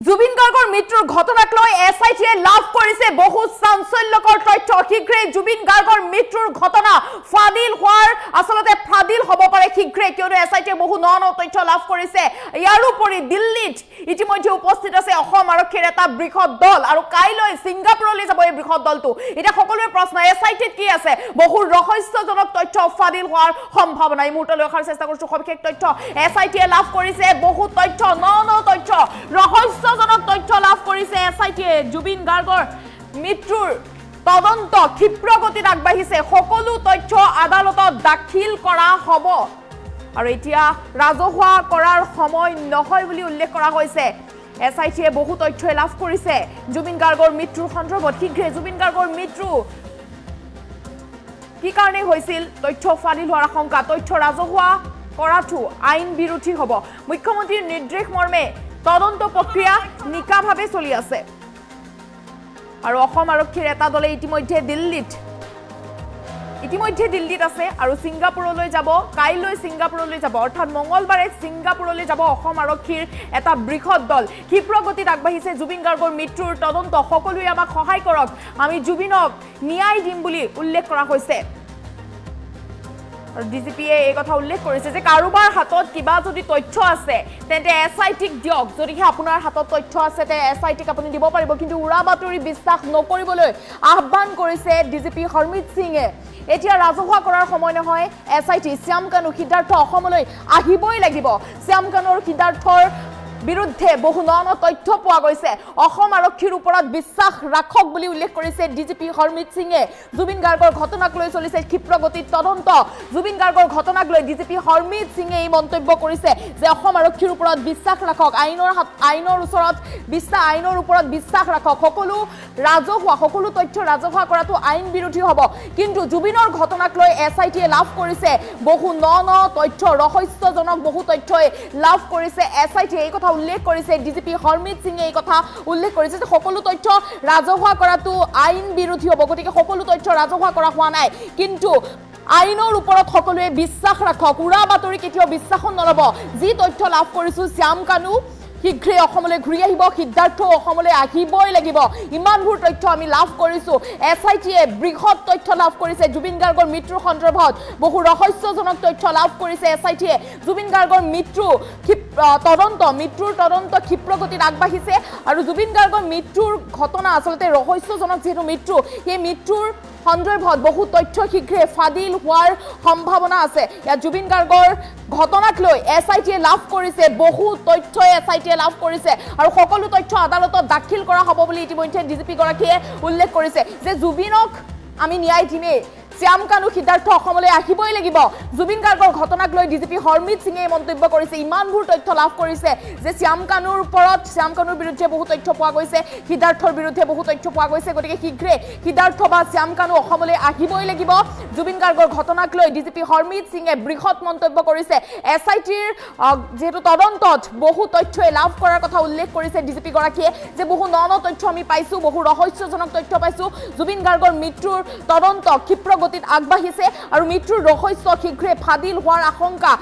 জুবিন গাৰ্গৰ মৃত্যুৰ ঘটনাক লৈ এছআইটিয়ে লাভ কৰিছে বহু চাঞ্চল্যকৰ তথ্য। শীঘ্ৰে জুবিন গাৰ্গৰ মৃত্যুৰ ঘটনা ফাদিল হোৱাৰ আসলতে ফাদিল হ'ব পাৰে শীঘ্ৰে, কিয়নো এছআইটিয়ে বহু ন তথ্য লাভ কৰিছে। ইয়াৰ উপৰি দিল্লীত ইতিমধ্যে উপস্থিত আছে অসম আৰক্ষীৰ এটা বৃহৎ দল আৰু কাইলৈ ছিংগাপুৰলৈ যাব এই বৃহৎ দলটো। এতিয়া সকলোৰে প্ৰশ্ন, এছআইটিত কি আছে? বহু ৰহস্যজনক তথ্য ফাদিল হোৱাৰ সম্ভাৱনা। এই মুহূৰ্তলৈ ৰখাৰ চেষ্টা কৰিছো সবিশেষ তথ্য এছআইটিয়ে লাভ কৰিছে, বহু তথ্য ন তথ্য ৰহস্যজনক তথ্য লাভ কৰিছে এছআইটিয়ে। জুবিন গাৰ্গৰ মৃত্যুৰ তদন্ত ক্ষিপ্ৰ গতিত আগবাঢ়িছে, সকলো তথ্য আদালতত দাখিল কৰা হ'ব আৰু এতিয়া ৰাজহুৱা কৰাৰ সময় নহয় বুলি উল্লেখ কৰা হৈছে। এছআইটিয়ে বহু তথ্য লাভ কৰিছে জুবিন গাৰ্গৰ মৃত্যুৰ সন্দৰ্ভত। শীঘ্ৰে জুবিন গাৰ্গৰ মৃত্যু কি কাৰণে হৈছিল, তথ্য ফাদিল হোৱাৰ আশংকা, তথ্য ৰাজহুৱা কৰাটো আইন বিৰোধী হ'ব। মুখ্যমন্ত্ৰীৰ নিৰ্দেশ মৰ্মে তদন্ত প্ৰক্ৰিয়া নিকাভাৱে চলি আছে আৰু অসম আৰক্ষীৰ এটা দলে ইতিমধ্যে দিল্লীত আছে আৰু ছিংগাপুৰলৈ যাব, কাইলৈ ছিংগাপুৰলৈ যাব, অৰ্থাৎ মঙলবাৰে ছিংগাপুৰলৈ যাব অসম আৰক্ষীৰ এটা বৃহৎ দল। ক্ষিপ্ৰ গতিত আগবাঢ়িছে জুবিন গাৰ্গৰ মৃত্যুৰ তদন্ত। সকলোৱে আমাক সহায় কৰক, আমি জুবিনক ন্যায় দিম বুলি উল্লেখ কৰা হৈছে। ডিজিপিয়ে এই কথা উল্লেখ কৰিছে যে কাৰোবাৰ হাতত কিবা যদি তথ্য আছে তেন্তে এছআইটিক দিয়ক, যদিহে আপোনাৰ হাতত তথ্য আছে তে এছআইটিক আপুনি দিব পাৰিব, কিন্তু উৰা বাতৰি বিশ্বাস নকৰিবলৈ আহ্বান কৰিছে ডিজিপি হৰমিত সিঙে। এতিয়া ৰাজহুৱা কৰাৰ সময় নহয়। এছআইটি শ্যাম কানু সিদ্ধাৰ্থ অসমলৈ আহিবই লাগিব। শ্যাম কানুৰ সিদ্ধাৰ্থৰ বিৰুদ্ধে বহু ন তথ্য পোৱা গৈছে। অসম আৰক্ষীৰ ওপৰত বিশ্বাস ৰাখক বুলি উল্লেখ কৰিছে ডিজিপি হৰমিত সিঙে। জুবিন গাৰ্গৰ ঘটনাক লৈ চলিছে ক্ষিপ্ৰ গতিত তদন্ত। জুবিন গাৰ্গৰ ঘটনাক লৈ ডিজিপি হৰমিত সিঙে এই মন্তব্য কৰিছে যে অসম আৰক্ষীৰ ওপৰত বিশ্বাস ৰাখক, আইনৰ ওপৰত বিশ্বাস ৰাখক, সকলো তথ্য ৰাজহুৱা কৰাটো আইন বিৰোধী হ'ব। কিন্তু জুবিনৰ ঘটনাক লৈ এছআইটিয়ে লাভ কৰিছে বহু ন তথ্য, ৰহস্যজনক বহু তথ্যই লাভ কৰিছে এছআইটিয়ে। এই কথা উল্লেখ কৰিছে ডিজিপি হৰমিত সিঙে। এই কথা উল্লেখ কৰিছে যে সকলো তথ্য ৰাজহুৱা কৰাটো আইন বিৰোধী হ'ব, গতিকে সকলো তথ্য ৰাজহুৱা কৰা হোৱা নাই, কিন্তু আইনৰ ওপৰত সকলোৱে বিশ্বাস ৰাখক, উৰা বাতৰি কেতিয়াও বিশ্বাসত নল'ব। যি তথ্য লাভ কৰিছো শ্যাম কানু শীঘ্ৰে অসমলৈ ঘূৰি আহিব, সিদ্ধাৰ্থ অসমলৈ আহিবই লাগিব, ইমানবোৰ তথ্য আমি লাভ কৰিছো। এছআইটিয়ে বৃহৎ তথ্য লাভ কৰিছে জুবিন গাৰ্গৰ মৃত্যুৰ সন্দৰ্ভত, বহু ৰহস্যজনক তথ্য লাভ কৰিছে এছআইটিয়ে। জুবিন গাৰ্গৰ মৃত্যুৰ তদন্ত ক্ষিপ্ৰ গতিত আগবাঢ়িছে আৰু জুবিন গাৰ্গৰ মৃত্যুৰ ঘটনা আচলতে ৰহস্যজনক যিহেতু মৃত্যু, সেই মৃত্যুৰ সন্দৰ্ভত বহু তথ্য শীঘ্ৰে ফাদিল হোৱাৰ সম্ভাৱনা আছে। ইয়াত জুবিন গাৰ্গৰ ঘটনাক লৈ এছআইটিয়ে লাভ কৰিছে বহু তথ্য এছআইটিয়ে লাভ কৰিছে আৰু সকলো তথ্য আদালতত দাখিল কৰা হ'ব বুলি ইতিমধ্যে ডিজিপি গৰাকীয়ে উল্লেখ কৰিছে যে জুবিনক আমি ন্যায় দিমেই, শ্যাম কানু সিদ্ধাৰ্থ অসমলৈ আহিবই লাগিব। জুবিন গাৰ্গৰ ঘটনাক লৈ ডিজিপি হৰমিত সিঙে মন্তব্য কৰিছে, ইমানবোৰ তথ্য লাভ কৰিছে যে শ্যাম কানুৰ বিৰুদ্ধে বহু তথ্য পোৱা গৈছে, সিদ্ধাৰ্থৰ বিৰুদ্ধে বহু তথ্য পোৱা গৈছে, গতিকে শীঘ্ৰে সিদ্ধাৰ্থ বা শ্যাম কানু অসমলৈ আহিবই লাগিব। জুবিন গাৰ্গৰ ঘটনাক লৈ ডিজিপি হৰমিত সিঙে বৃহৎ মন্তব্য কৰিছে। এছআইটিৰ যিহেতু তদন্তত বহু তথ্যই লাভ কৰাৰ কথা উল্লেখ কৰিছে ডিজিপি গৰাকীয়ে যে বহু ন তথ্য আমি পাইছো, বহু ৰহস্যজনক তথ্য পাইছো। জুবিন গাৰ্গৰ মৃত্যুৰ তদন্ত ক্ষিপ্ৰ গতিত আগবাঢ়িছে আৰু মৃত্যুৰ ৰহস্য শীঘ্ৰে ফাদিল হোৱাৰ আশংকা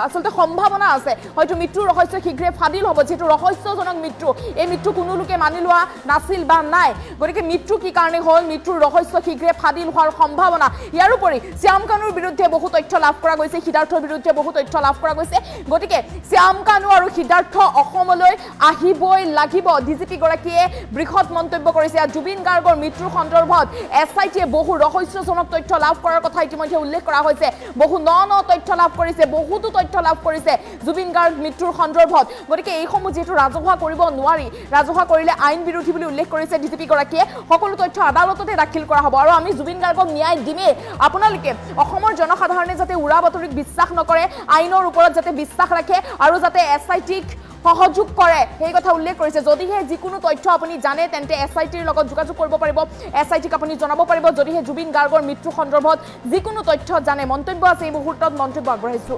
আচলতে সম্ভাৱনা আছে। হয়তো মৃত্যুৰ ৰহস্য শীঘ্ৰে ফাদিল হ'ব, যিহেতু ৰহস্যজনক মৃত্যু, এই মৃত্যু কোনো লোকে মানি লোৱা নাছিল বা নাই, গতিকে মৃত্যু কি কাৰণে হ'ল, মৃত্যুৰ ৰহস্য শীঘ্ৰে ফাদিল হোৱাৰ সম্ভাৱনা। ইয়াৰ উপৰি শ্যাম কানুৰ বিৰুদ্ধে বহু তথ্য লাভ কৰা গৈছে, সিদ্ধাৰ্থৰ বিৰুদ্ধে বহু তথ্য লাভ কৰা গৈছে, গতিকে শ্যাম কানু আৰু সিদ্ধাৰ্থ অসমলৈ আহিবই লাগিব, ডিজিপি গৰাকীয়ে বৃহৎ মন্তব্য কৰিছে। জুবিন গাৰ্গৰ মৃত্যুৰ সন্দৰ্ভত এছআইটিয়ে বহু ৰহস্যজনক তথ্য লাভ কৰাৰ কথা ইতিমধ্যে উল্লেখ কৰা হৈছে। বহু ন তথ্য লাভ কৰিছে, বহুতো তথ্য লাভ কৰিছে জুবিন গাৰ্গ মৃত্যুৰ সন্দৰ্ভত, গতিকে এইসমূহ যিহেতু ৰাজহুৱা কৰিব নোৱাৰি, ৰাজহুৱা কৰিলে আইন বিৰোধী বুলি উল্লেখ কৰিছে ডিজিপি গৰাকীয়ে। সকলো তথ্য আদালততে দাখিল কৰা হ'ব আৰু আমি জুবিন গাৰ্গক ন্যায় দিমেই। আপোনালোকে অসমৰ জনসাধাৰণে যাতে উৰা বাতৰিক বিশ্বাস নকৰে, আইনৰ ওপৰত যাতে বিশ্বাস ৰাখে আৰু যাতে এছআইটিক সহযোগ কৰে, সেই কথা উল্লেখ কৰিছে। যদিহে যিকোনো তথ্য আপুনি জানে তেন্তে এছআইটিৰ লগত যোগাযোগ কৰিব পাৰিব, এছআইটিক আপুনি জনাব পাৰিব যদিহে জুবিন গাৰ্গৰ মৃত্যুৰ সন্দৰ্ভত যিকোনো তথ্য জানে। মন্তব্য আছে এই মুহূৰ্তত, মন্তব্য আগবঢ়াইছো।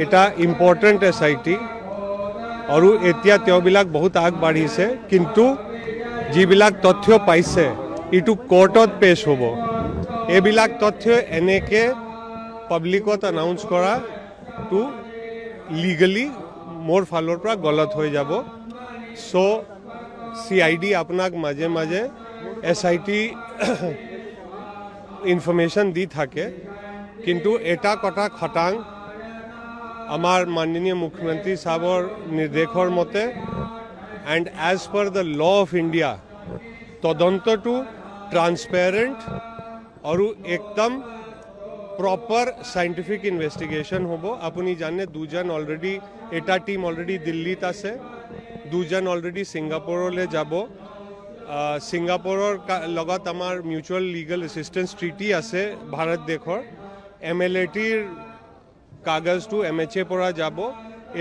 এটা ইম্পৰ্টেণ্ট এছআইটি আৰু এতিয়া তেওঁবিলাক বহুত আগবাঢ়িছে, কিন্তু যিবিলাক তথ্য পাইছে এইটো কোৰ্টত পেছ হ'ব। এইবিলাক তথ্য এনেকৈ পাব্লিকত এনাউন্স কৰাটো লিগেলি মোৰ ফালৰ পৰা গলত হৈ যাব সো CID আপোনাক মাজে মাজে SIT ইনফৰমেশন দি থাকে কিন্তু এটা কথা খটাং আমাৰ মাননীয় মুখ্যমন্ত্ৰী সাহেবৰ নিৰ্দেশৰ মতে and as per the law of India তদন্তটো ট্ৰান্সপেৰেন্ট আৰু একদম প্ৰপাৰ সাইন্টিফিক ইনভেস্টিগেশন হব আপুনি জানে দুজন অলৰেডি এটা টিম অলৰেডি দিল্লীত আছে দুজন অলৰেডি সিঙ্গাপুৰলৈ যাব সিঙ্গাপুৰৰ লগত আমাৰ মিউচুৱেল লিগেল এসিস্টেন্স ট্ৰিটি আছে ভাৰত দেশৰ MLATৰ কাগজটো MHA পৰা যাব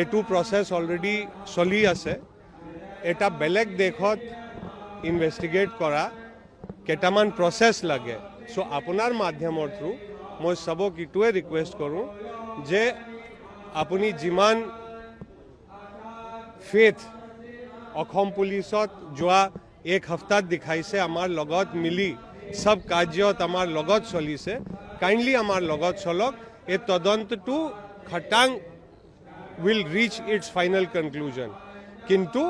এটো প্ৰসেস অলৰেডি চলি আছে এটা বেলেগ দেশত ইনভেস্টিগেট কৰা কেটামান প্ৰসেস লাগে সো আপোনাৰ মাধ্যমৰ থ্ৰু মই সবক ইটোৱে ৰিকুৱেষ্ট কৰোঁ যে আপুনি যিমান ফেথ অসম পুলিচত যোৱা এক হপ্তাহ দেখাইছে আমাৰ লগত মিলি সব কাৰ্যত আমাৰ লগত চলিছে কাইন্ডলি আমাৰ লগত চলক এই তদন্তটো খটাং will reach its final conclusion কিন্তু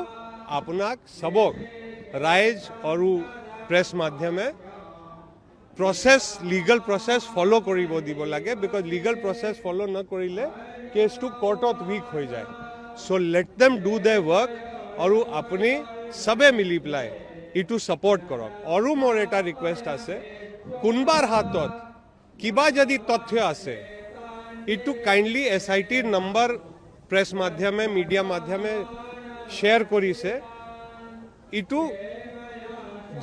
আপোনাক সবক ৰাইজ আৰু প্ৰেছ মাধ্যমে প্ৰসেস লিগেল প্ৰসেস ফলো কৰিব দিব লাগে বিকজ লিগেল প্ৰসেস ফলো নকৰিলে কেছটো কোৰ্টত উইক হৈ যায় so let them do their work আৰু আপুনি সবে মিলি পেলাই ইটো সাপোৰ্ট কৰক আৰু মোৰ এটা ৰিকুৱেষ্ট আছে কোনবাৰ হাতত কিবা যদি তথ্য আছে ইটো কাইন্ডলি SITৰ নম্বৰ প্ৰেছ মাধ্যমে মিডিয়া মাধ্যমে শ্বেয়াৰ কৰিছে ইটো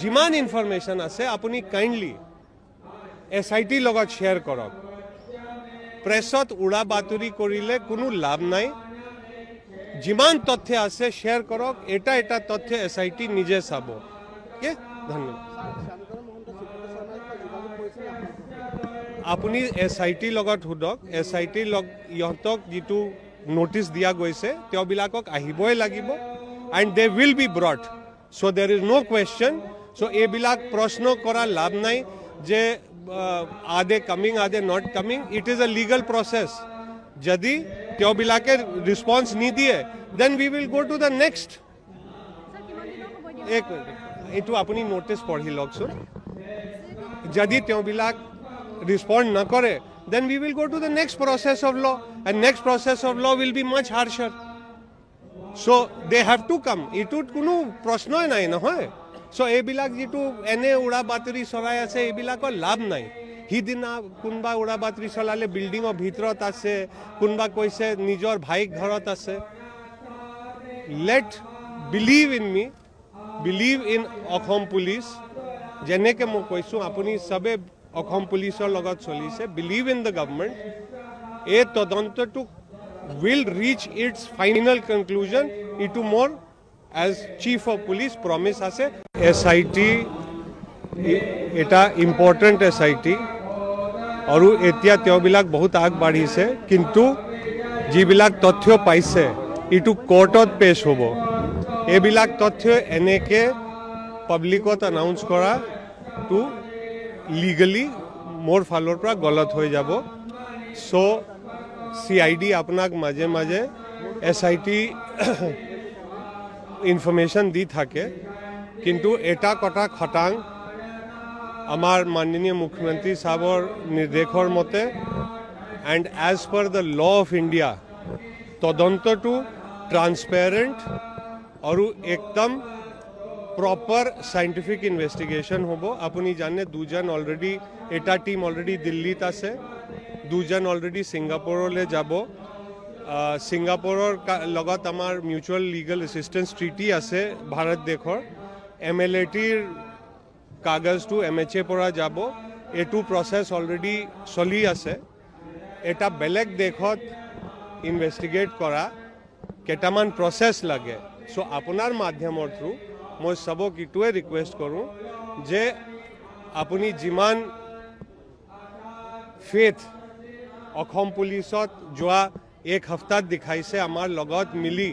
যিমান ইনফৰমেশ্যন আছে আপুনি কাইন্ডলি SIT লগত শ্বেয়াৰ কৰক প্ৰেছত উৰা বাতৰি কৰিলে কোনো লাভ নাই যিমান তথ্য আছে শ্বেয়াৰ কৰক এটা এটা তথ্য SIT নিজে চাব কে ধন্যবাদ আপুনি SIT লগত হুদক SIT লগ ইহঁতক যিটো নোটিছ দিয়া গৈছে তেওঁবিলাকক আহিবই লাগিব and they will be brought so there is no question so এইবিলাক প্ৰশ্ন কৰা লাভ নাই যে are they coming, are they not coming? It is a legal process. Jadi তেওঁবিলাকে response নিদিয়ে then we will go to the next. এক এইটো আপুনি নোটিছ পঢ়ি লওকচোন যদি তেওঁবিলাক respond নকৰে then we will go to the next process of law and next process of law will be much harsher. So they have to come. এইটোত কোনো প্ৰশ্নই নাই নহয় সো এইবিলাক যেটো এনে উৰা বাতৰি চলাই আছে এইবিলাকৰ লাভ নাই সিদিনা কোনবা উৰা বাতৰি চলালে বিল্ডিঙৰ ভিতৰত আছে কোনবা কৈছে নিজৰ ভাইক ঘৰত আছে let believe in me believe in Assam police যেনেকে মই কৈছো আপুনি সবে অসম পুলিচৰ লগত চলিছে বিলিভ ইন দ্য গভৰ্নমেণ্ট এই তদন্তটো will reach its final conclusion ইটো মোৰ as chief of police promise আছে SIT এটা ইম্পৰ্টেণ্ট SIT আৰু এতিয়া তেওঁবিলাক বহুত আগবাঢ়িছে কিন্তু যিবিলাক তথ্য পাইছে ইটো কোৰ্টত পেশ হ'ব এইবিলাক তথ্য এনেকে পাব্লিকত এনাউন্স কৰাটো লিগেলি মোৰ ফালৰ পৰা গলত হৈ যাব সো CID আপোনাক মাজে মাজে SIT ইনফৰমেশন দি থাকে কিন্তু এটা কথা খটাং আমাৰ মাননীয় মুখ্যমন্ত্ৰী সাহেবৰ নিৰ্দেশৰ মতে and as per the law of India তদন্তটো ট্ৰান্সপেৰেন্ট আৰু একদম প্ৰপাৰ সাইন্টিফিক ইনভেস্টিগেশন হব আপুনি জানে দুজন অলৰেডি এটা টিম অলৰেডি দিল্লীত আছে দুজন অলৰেডি সিঙ্গাপুৰলৈ যাব সিঙ্গাপুৰৰ লগত আমাৰ মিউচুৱেল লিগেল এসিস্টেন্স ট্ৰিটি আছে ভাৰত দেশৰ MLATৰ কাগজটো MHA পৰা যাব এটো প্ৰসেস অলৰেডি চলি আছে এটা বেলেগ দেশত ইনভেস্টিগেট কৰা কেটামান প্ৰসেস লাগে সো আপোনাৰ মাধ্যমৰ থ্ৰু মই সবক ইটোৱে ৰিকুৱেষ্ট কৰোঁ যে আপুনি যিমান ফেথ অসম পুলিচত যোৱা এক হপ্তাহ দেখাইছে আমাৰ লগত মিলি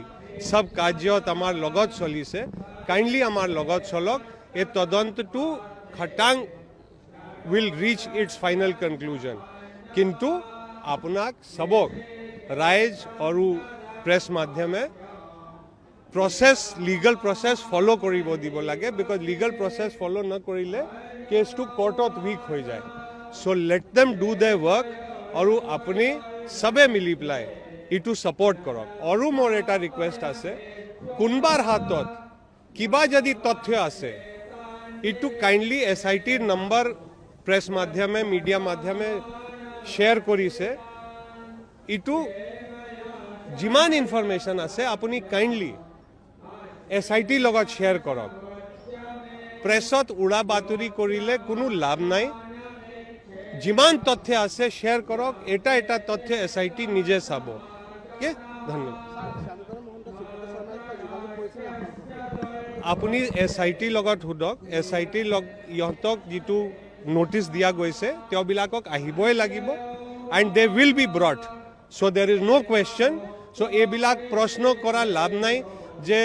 সব কাৰ্যত আমাৰ লগত চলিছে কাইন্ডলি আমাৰ লগত চলক এই তদন্তটো খটাং will reach its final conclusion কিন্তু আপোনাক সবক ৰাইজ আৰু প্ৰেছ মাধ্যমে প্ৰচেছ লিগেল প্ৰচেছ ফ'ল' কৰিব দিব লাগে বিকজ লিগেল প্ৰচেছ ফ'ল' নকৰিলে কেছটো কোৰ্টত উইক হৈ যায় so' let them do De work আৰু আপুনি চবে মিলি পেলাই ইটো ছাপৰ্ট কৰক আৰু মোৰ এটা ৰিকুৱেষ্ট আছে কোনোবাৰ হাতত কিবা যদি তথ্য আছে ইটো কাইণ্ডলি SITৰ নম্বৰ প্ৰেছ মাধ্যমে মিডিয়া মাধ্যমে শ্বেয়াৰ কৰিছে ইটো যিমান ইনফৰমেশ্যন আছে আপুনি কাইণ্ডলি SITৰ লগত শ্বেয়াৰ কৰক প্ৰেছত উৰা বাতৰি কৰিলে কোনো লাভ নাই যিমান তথ্য আছে শ্বেয়াৰ কৰক এটা এটা তথ্য SIT নিজে চাব ধন্যবাদ আপুনি SITৰ লগত সোধক SITৰ ইহঁতক যিটো নোটিছ দিয়া গৈছে তেওঁবিলাকক আহিবই লাগিব and they will be brought so' there is no' question চ' এইবিলাক প্ৰশ্ন কৰা লাভ নাই যে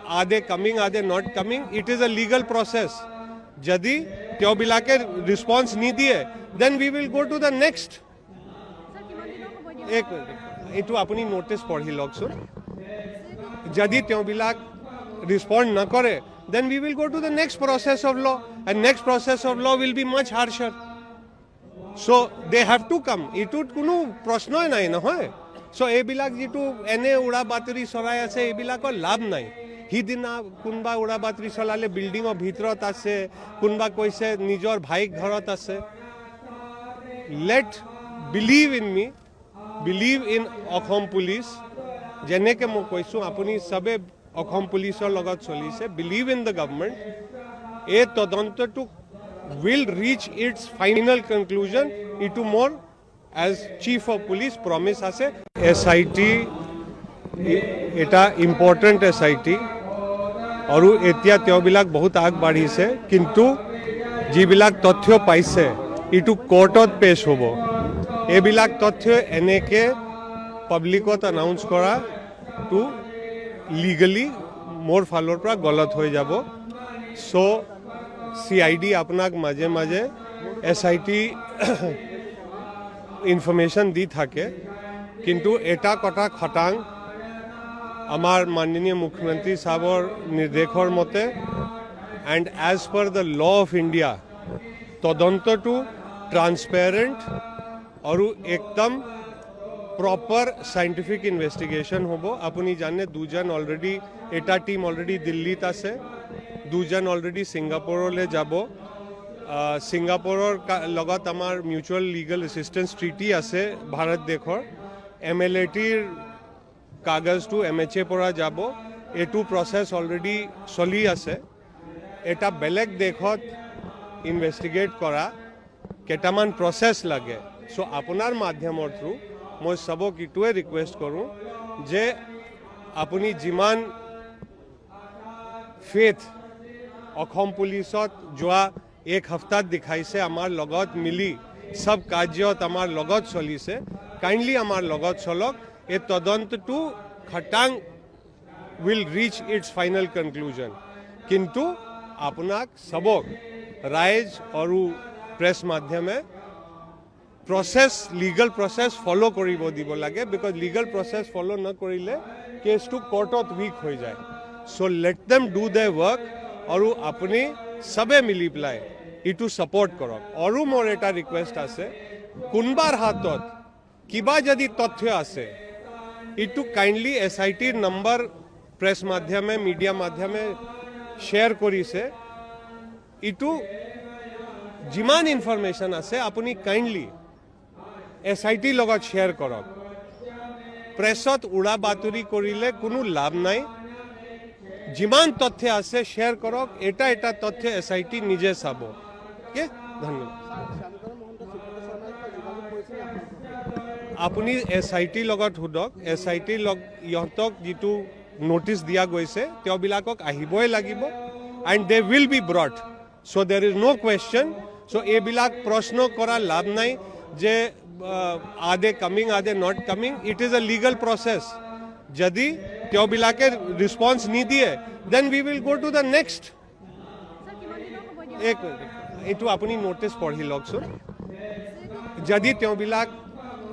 are they coming, are they not coming? It is a legal process. যদি তেওঁবিলাকে ৰেছপন্স নিদিয়ে then we will go to the next. এক মিনিট এইটো আপুনি নোটিছ পঢ়ি লওকচোন যদি তেওঁবিলাক ৰেছপন্ড নকৰে then we will go to the next process of law and next process of law will be much harsher. So they have to come. এইটোত কোনো প্ৰশ্নই নাই নহয় চ' এইবিলাক যিটো এনে উৰা বাতৰি চলাই আছে এইবিলাকৰ লাভ নাই সিদিনা কোনোবা উৰা বাতৰি চলালে বিল্ডিঙৰ ভিতৰত আছে কোনোবা কৈছে নিজৰ ভাইক ঘৰত আছে let believe in me believe in Assam police যেনেকৈ মই কৈছোঁ আপুনি চবে অসম পুলিচৰ লগত চলিছে বিলিভ ইন দ্য গভৰ্ণমেণ্ট এই তদন্তটো will reach its final conclusion ইটো মোৰ as chief of police promise আছে SIT এটা ইম্পৰ্টেণ্ট SIT আৰু এতিয়া তেওঁবিলাক বহুত আগবাঢ়িছে কিন্তু যিবিলাক তথ্য পাইছে এইটো কোৰ্টত পেছ হ'ব এইবিলাক তথ্য এনেকৈ পাব্লিকত এনাউন্স কৰাটো লিগেলি মোৰ ফালৰ পৰা গলত হৈ যাব চ' CID আপোনাক মাজে মাজে SIT ইনফৰমেশ্যন দি থাকে কিন্তু এটা কথা খটাং আমাৰ মাননীয় মুখ্যমন্ত্ৰী সাহেবৰ নিৰ্দেশৰ মতে and as per the law of India তদন্তটো ট্ৰান্সপেৰেণ্ট আৰু একদম প্ৰপাৰ চাইণ্টিফিক ইনভেষ্টিগেশ্যন হ'ব আপুনি জানে দুজন অলৰেডি এটা টীম অলৰেডি দিল্লীত আছে দুজন অলৰেডি ছিংগাপুৰলৈ যাব ছিংগাপুৰৰ লগত আমাৰ মিউচুৱেল লিগেল এছিষ্টেঞ্চ ট্ৰিটি আছে ভাৰত দেশৰ MLATৰ কাগজটো MHA পৰা যাব এইটো প্ৰচেছ অলৰেডি চলি আছে এটা বেলেগ দেশত ইনভেষ্টিগেট কৰা কেইটামান প্ৰচেছ লাগে চ' আপোনাৰ মাধ্যমৰ থ্ৰু মই চবক এইটোৱে ৰিকুৱেষ্ট কৰোঁ যে আপুনি যিমান ফেথ অসম পুলিচত যোৱা এক সপ্তাহত দেখাইছে আমাৰ লগত মিলি সব কাৰ্যত আমাৰ লগত চলিছে কাইণ্ডলি আমাৰ লগত চলক এই তদন্তটো খটাং will reach its final conclusion কিন্তু আপোনাক সবক ৰাইজ আৰু প্ৰেছ মাধ্যমে প্ৰচেছ লিগেল প্ৰচেছ ফ'ল' কৰিব দিব লাগে বিকজ লিগেল প্ৰচেছ ফ'ল' নকৰিলে কেছটো কোৰ্টত উইক হৈ যায় so' let them do De work আৰু আপুনি চবে মিলি পেলাই ইটো ছাপৰ্ট কৰক আৰু মোৰ এটা ৰিকুৱেষ্ট আছে কোনোবাৰ হাতত কিবা যদি তথ্য আছে ইটো কাইণ্ডলি SITৰ নম্বৰ প্ৰেছ মাধ্যমে মিডিয়া মাধ্যমে শ্বেয়াৰ কৰিছে ইটো যিমান ইনফৰমেশ্যন আছে আপুনি কাইণ্ডলি SITৰ লগত শ্বেয়াৰ কৰক প্ৰেছত উৰা বাতৰি কৰিলে কোনো লাভ নাই যিমান তথ্য আছে শ্বেয়াৰ কৰক এটা এটা তথ্য SIT নিজে চাব ধন্যবাদ আপুনি SITৰ লগত সোধক SITৰ ইহঁতক যিটো নোটিছ দিয়া গৈছে তেওঁবিলাকক আহিবই লাগিব and they will be brought so' there is no' question চ' এইবিলাক প্ৰশ্ন কৰা লাভ নাই যে are they coming, are they not coming? It is a legal process. যদি তেওঁবিলাকে ৰেছপন্স নিদিয়ে then we will go to the next. এক মিনিট এইটো আপুনি নোটিছ পঢ়ি লওকচোন যদি তেওঁবিলাক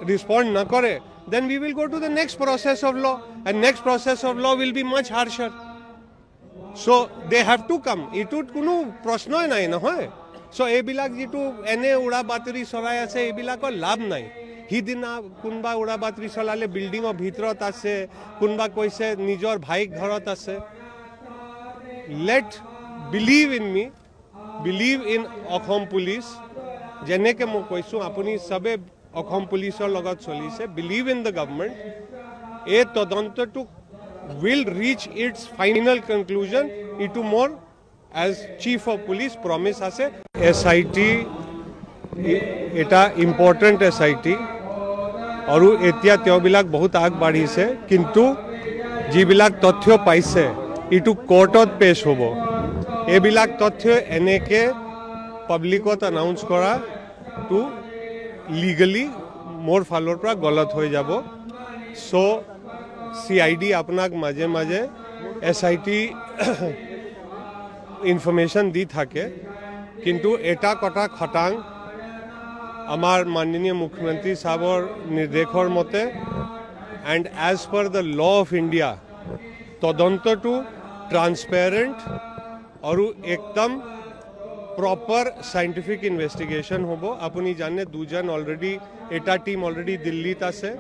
respond na kore, then we will go to the next process of law, and next process of law will be much harsher. So they have to come. Itut কোনো প্ৰশ্নই নাই নহয়. So এইবিলাক যিটো এনে উৰা বাতৰি চলাই আছে এইবিলাকৰ লাভ নাই. সিদিনা কোনোবা উৰা বাতৰি চলালে বিল্ডিঙৰ ভিতৰত আছে, কোনোবা কৈছে নিজৰ ভাইক ঘৰত আছে. Let believe in me, believe in Assam police. যেনেকৈ মই কৈছোঁ আপুনি চবে অসম পুলিচৰ লগত চলিছে. Believe in the government. এই তদন্তটো will reach its final conclusion. Itu more as chief of police promise ase SIT eta important SIT aru etia teobilak bahut ag badhise kintu jibilak tothyo paise itu courtot pesh hobo ebilak tothyo eneke publicot announce kora to legally more falor pra galat hoy jabo. So CID আপনাক মাঝে মাঝে SIT information দি থাকে কিন্তু এটা কথা খটাং আমার মাননীয় মুখ্যমন্ত্রী সাহেবৰ নিৰ্দেশৰ মতে and as per the law of India তদন্তটো ট্ৰান্সপেৰেণ্ট আৰু একদম প্ৰপাৰ সাইণ্টিফিক ইনভেষ্টিগেশ্যন হ'ব. আপুনি জানে দুজন অলৰেডি এটা টিম অলৰেডি দিল্লীত আছে.